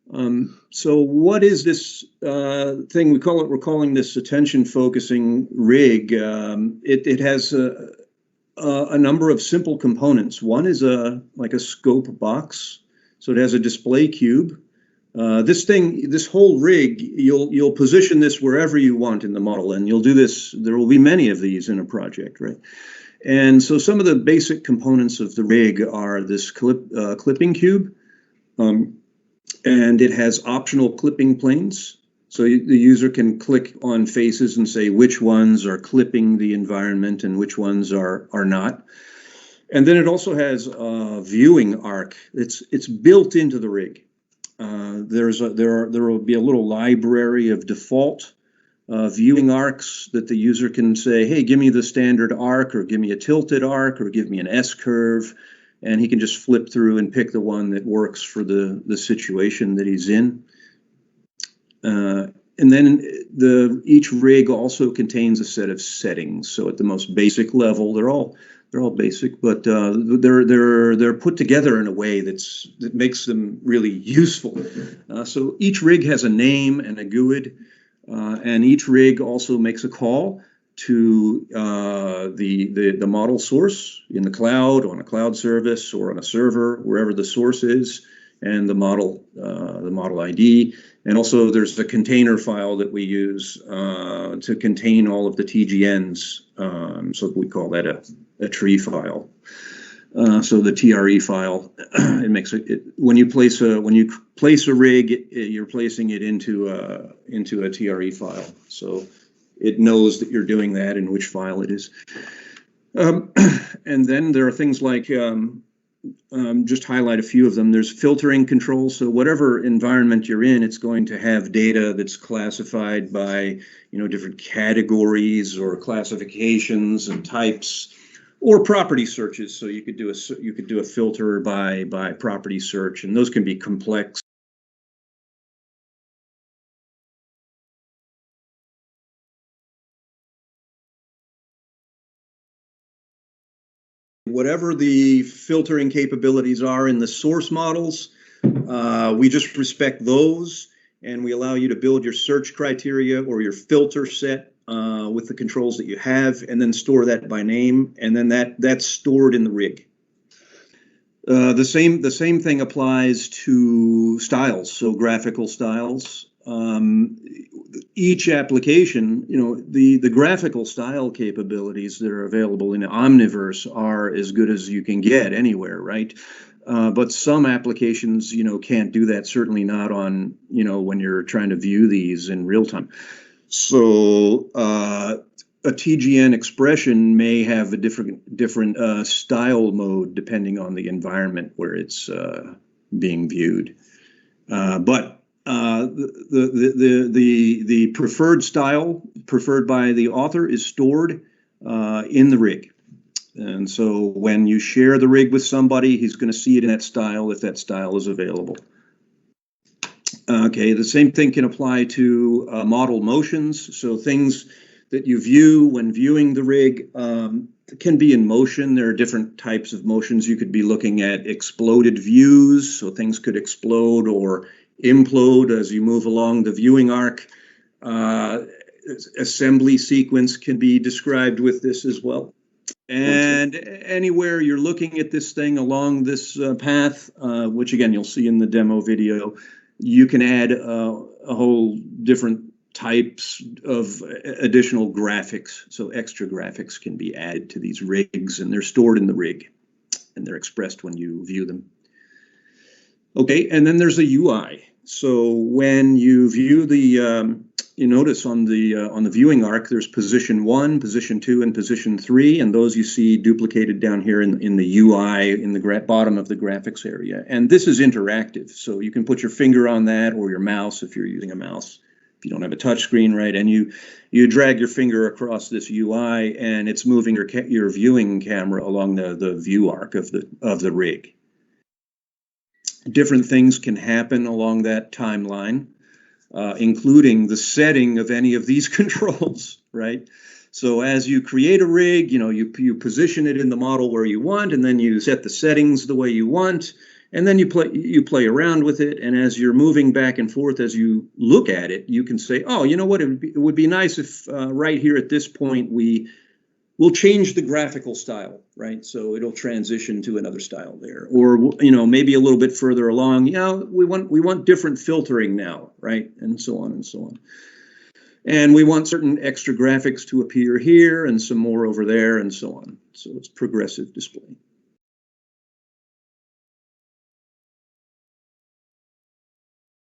So what is this thing? We're calling this attention focusing rig. It has a number of simple components. One is like a scope box. So it has a display cube. This whole rig, you'll position this wherever you want in the model, and you'll do this. There will be many of these in a project, right? And so some of the basic components of the rig are this clipping cube, and it has optional clipping planes. So the user can click on faces and say which ones are clipping the environment and which ones are not. And then it also has a viewing arc. It's built into the rig. There will be a little library of default viewing arcs that the user can say, hey, give me the standard arc, or give me a tilted arc, or give me an S-curve, and he can just flip through and pick the one that works for the situation that he's in. And then each rig also contains a set of settings. So at the most basic level, they're all basic, but they're put together in a way that makes them really useful. So each rig has a name and a GUID, and each rig also makes a call to the model source in the cloud, on a cloud service, or on a server, wherever the source is, and the model ID. And also there's the container file that we use to contain all of the TGNs. So we call that a tree file. So the TRE file, it makes it when you place a rig, you're placing it into a TRE file. So it knows that you're doing that and which file it is. And then there are things like just highlight a few of them. There's filtering controls. So whatever environment you're in, it's going to have data that's classified by, different categories or classifications and types, or property searches. So you could do a filter by property search, and those can be complex. Whatever the filtering capabilities are in the source models, we just respect those, and we allow you to build your search criteria or your filter set with the controls that you have, and then store that by name, and then that's stored in the rig. The same thing applies to styles, so graphical styles. Each application, the graphical style capabilities that are available in Omniverse are as good as you can get anywhere, right? But some applications, can't do that. Certainly not on, when you're trying to view these in real time. So a TGN expression may have a different style mode depending on the environment where it's being viewed. But the preferred style preferred by the author is stored in the rig. And so when you share the rig with somebody, he's going to see it in that style if that style is available. Okay, the same thing can apply to model motions. So things that you view when viewing the rig can be in motion. There are different types of motions. You could be looking at exploded views, so things could explode or implode as you move along the viewing arc. Assembly sequence can be described with this as well. And anywhere you're looking at this thing along this path, which again you'll see in the demo video, you can add a whole different types of additional graphics. So extra graphics can be added to these rigs, and they're stored in the rig, and they're expressed when you view them. Okay, and then there's a UI. So when you view the, you notice on the viewing arc, there's position 1, position 2, and position 3, and those you see duplicated down here in the UI in the bottom of the graphics area. And this is interactive, so you can put your finger on that or your mouse if you're using a mouse. If you don't have a touch screen, right? And you drag your finger across this UI, and it's moving your viewing camera along the view arc of the rig. Different things can happen along that timeline, including the setting of any of these controls, right? So as you create a rig, you position it in the model where you want, and then you set the settings the way you want, And then you play around with it, and as you're moving back and forth, as you look at it, you can say, oh, you know what, it would be nice if right here at this point we'll change the graphical style, right? So it'll transition to another style there, or maybe a little bit further along, we want different filtering now, right? And so on and so on. And we want certain extra graphics to appear here and some more over there and so on. So it's progressive display.